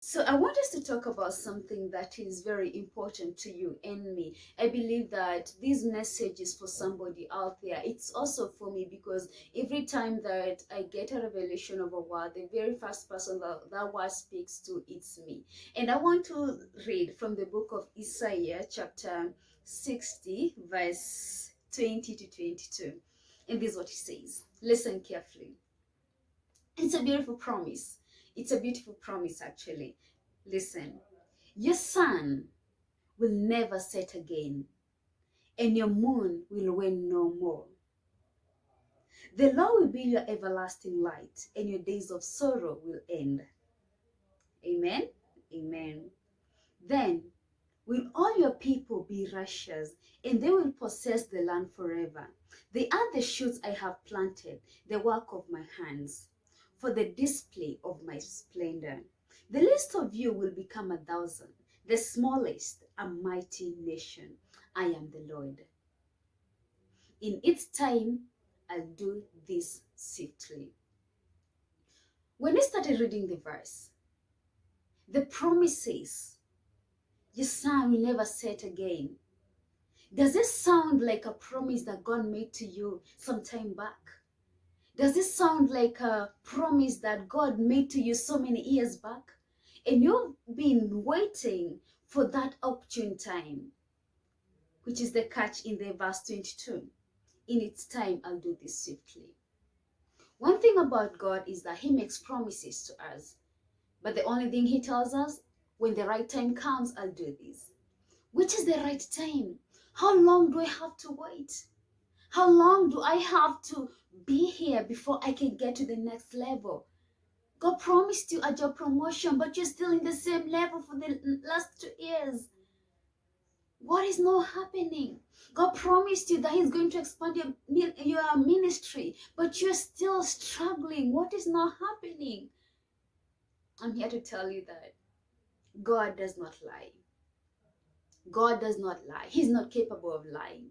So I want us to talk about something that is very important to you and me. I believe that this message is for somebody out there. It's also for me because every time that I get a revelation of a word, the very first person that word speaks to, it's me. And I want to read from the book of Isaiah, chapter 60, verse 20 to 22. And this is what he says. Listen carefully. It's a beautiful promise. It's a beautiful promise, actually. Listen, your sun will never set again, and your moon will wane no more. The Lord will be your everlasting light, and your days of sorrow will end. Amen. Amen. Then will all your people be righteous, and they will possess the land forever. They are the shoots I have planted, the work of my hands, for the display of my splendor. The least of you will become 1,000, the smallest a mighty nation. I am the Lord. In its time, I'll do this swiftly. When I started reading the verse, the promise says, your sun will never set again. Does this sound like a promise that God made to you some time back? Does this sound like a promise that God made to you so many years back? And you've been waiting for that opportune time, which is the catch in the verse 22. In its time, I'll do this swiftly. One thing about God is that He makes promises to us. But the only thing He tells us, when the right time comes, I'll do this. Which is the right time? How long do I have to wait? How long do I have to be here before I can get to the next level? God promised you a job promotion, but you're still in the same level for the last 2 years. What is not happening? God promised you that He's going to expand your ministry, but you're still struggling. What is not happening? I'm here to tell you that God does not lie. God does not lie. He's not capable of lying.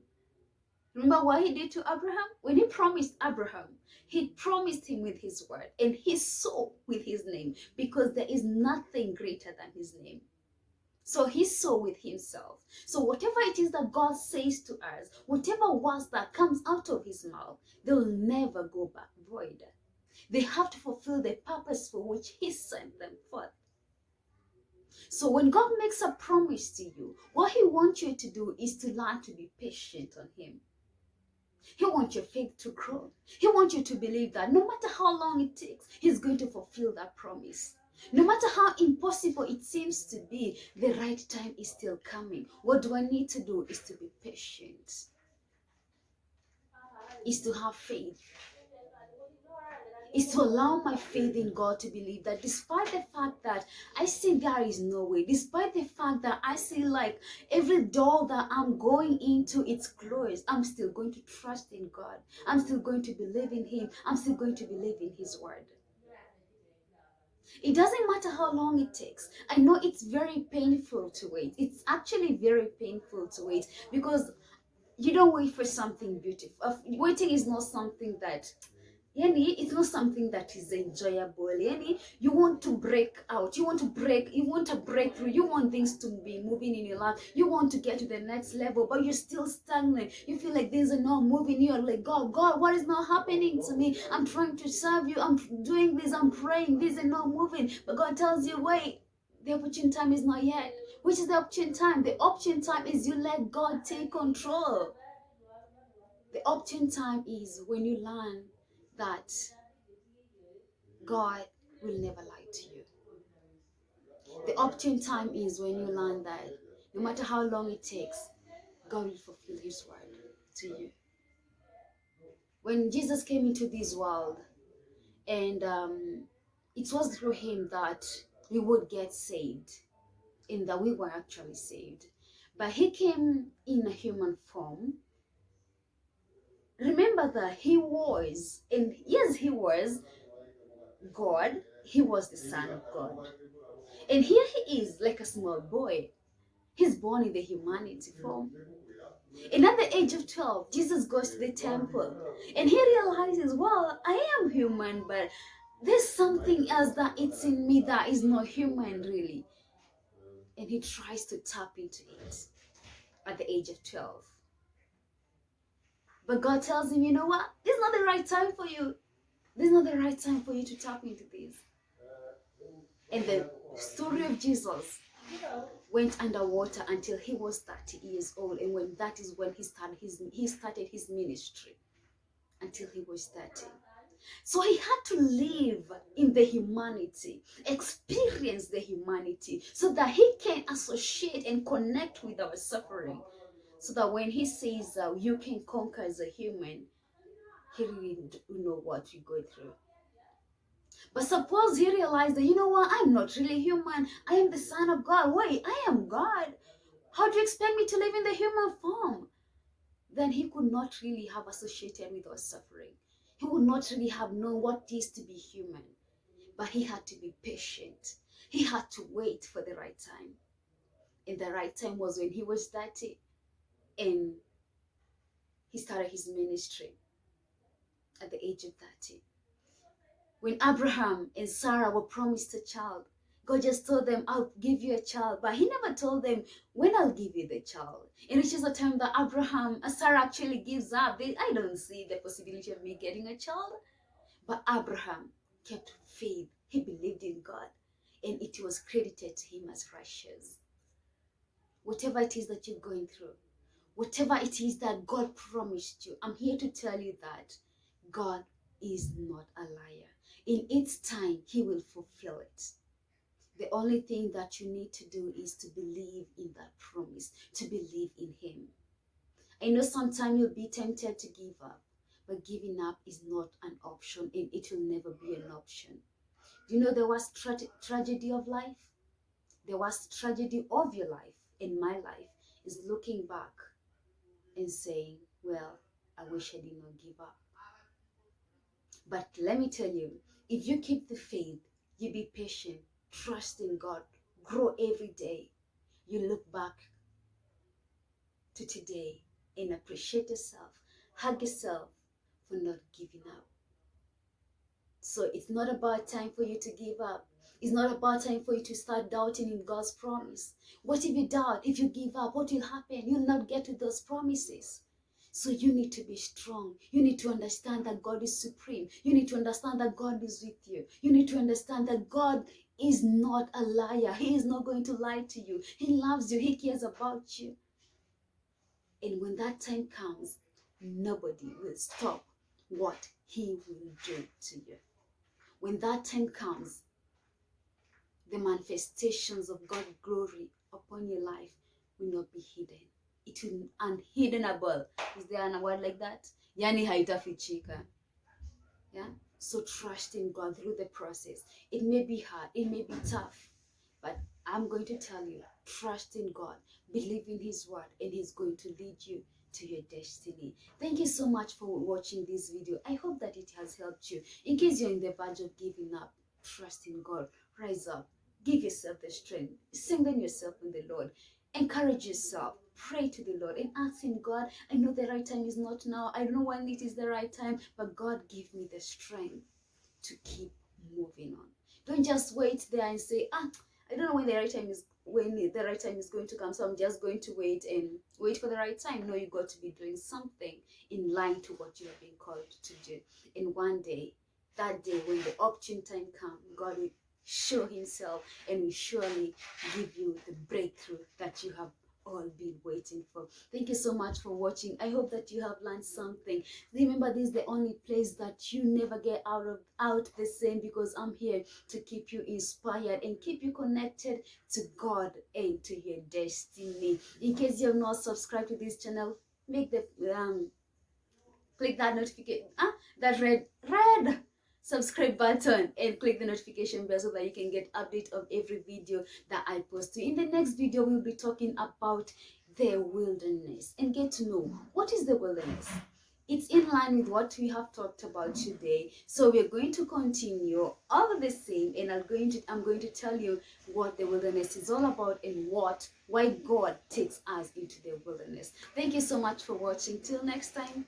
Remember what He did to Abraham? When He promised Abraham, He promised him with His word, and He saw with His name, because there is nothing greater than His name. So He saw with Himself. So whatever it is that God says to us, whatever words that comes out of His mouth, they will never go back void. They have to fulfill the purpose for which He sent them forth. So when God makes a promise to you, what He wants you to do is to learn to be patient on Him. He wants your faith to grow. He wants you to believe that no matter how long it takes, He's going to fulfill that promise. No matter how impossible it seems to be, the right time is still coming. What do I need to do is to be patient, is to have faith, is to allow my faith in God to believe that despite the fact that I see there is no way, despite the fact that I see like every door that I'm going into, it's closed, I'm still going to trust in God. I'm still going to believe in Him. I'm still going to believe in His word. It doesn't matter how long it takes. I know it's very painful to wait. It's actually very painful to wait because you don't wait for something beautiful. Waiting is not something that Yani, it's not something that is enjoyable. Yani, you want to break out. You want a breakthrough. You want things to be moving in your life. You want to get to the next level, but you're still stagnant. You feel like things are not moving. You're like, God, what is not happening to me? I'm trying to serve you. I'm doing this. I'm praying. These are not moving. But God tells you, wait, the opportune time is not yet. Which is the opportune time? The opportune time is you let God take control. The opportune time is when you learn that God will never lie to you. The opportune time is when you learn that no matter how long it takes, God will fulfill His word to you. When Jesus came into this world, and it was through Him that we would get saved, and that we were actually saved. But He came in a human form. Remember that He was, and yes, He was God. He was the Son of God. And here He is like a small boy. He's born in the humanity form. And at the age of 12, Jesus goes to the temple and He realizes, well, I am human, but There's something else that it's in me that is not human, really. And he tries to tap into it at the age of 12. But God tells him, you know what? This is not the right time for you. This is not the right time for you to tap into this. And the story of Jesus went underwater until he was 30 years old. And when that is when he started his ministry until he was 30. So he had to live in the humanity, experience the humanity, so that he can associate and connect with our suffering. So that when he says you can conquer as a human, he really know what you go through. But suppose he realized that, you know what, I'm not really human. I am the Son of God. Wait, I am God. How do you expect me to live in the human form? Then he could not really have associated with our suffering. He would not really have known what it is to be human. But he had to be patient. He had to wait for the right time. And the right time was when he was 30 and he started his ministry at the age of 30. When Abraham and Sarah were promised a child, God just told them, I'll give you a child. But he never told them when I'll give you the child. And it's just a time that Sarah actually gives up. I don't see the possibility of me getting a child. But Abraham kept faith. He believed in God. And it was credited to him as righteous. Whatever it is that you're going through, whatever it is that God promised you, I'm here to tell you that God is not a liar. In its time, he will fulfill it. The only thing that you need to do is to believe in that promise, to believe in him. I know sometimes you'll be tempted to give up, but giving up is not an option, and it will never be an option. Do you know the worst tragedy of life? The worst tragedy of your life, in my life, is looking back and saying, well, I wish I did not give up. But let me tell you, if you keep the faith, you be patient, trust in God, grow every day, you look back to today and appreciate yourself, hug yourself for not giving up. So it's not about time for you to give up. It's not about time for you to start doubting in God's promise. What if you doubt? If you give up, what will happen? You'll not get to those promises. So you need to be strong. You need to understand that God is supreme. You need to understand that God is with you. You need to understand that God is not a liar. He is not going to lie to you. He loves you. He cares about you. And when that time comes, nobody will stop what he will do to you. When that time comes, the manifestations of God's glory upon your life will not be hidden. It will be unhiddenable. Is there a word like that? Yani haitafichika. Yeah? So trust in God through the process. It may be hard, it may be tough, but I'm going to tell you, trust in God, believe in his word, and he's going to lead you to your destiny. Thank you so much for watching this video. I hope that it has helped you. In case you're in the verge of giving up, trust in God, rise up, give yourself the strength, strengthen yourself in the Lord, encourage yourself, pray to the Lord and ask him, God, I know the right time is not now. I don't know when it is the right time, but God, give me the strength to keep moving on. Don't just wait there and say, I don't know when the right time is going to come, so I'm just going to wait for the right time. No, you got to be doing something in line to what you have been called to do. And one day, that day when the opportune time comes, God will show himself and will surely give you the breakthrough that you have all been waiting for. Thank you so much for watching. I hope that you have learned something. Remember, this is the only place that you never get out the same, because I'm here to keep you inspired and keep you connected to God and to your destiny. In case you have not subscribed to this channel, make the click that notification, that red subscribe button and click the notification bell so that you can get update of every video that I post. In the next video, we'll be talking about the wilderness and get to know what is the wilderness. It's in line with what we have talked about today. So we're going to continue all the same, and I'm going to tell you what the wilderness is all about and why God takes us into the wilderness. Thank you so much for watching. Till next time.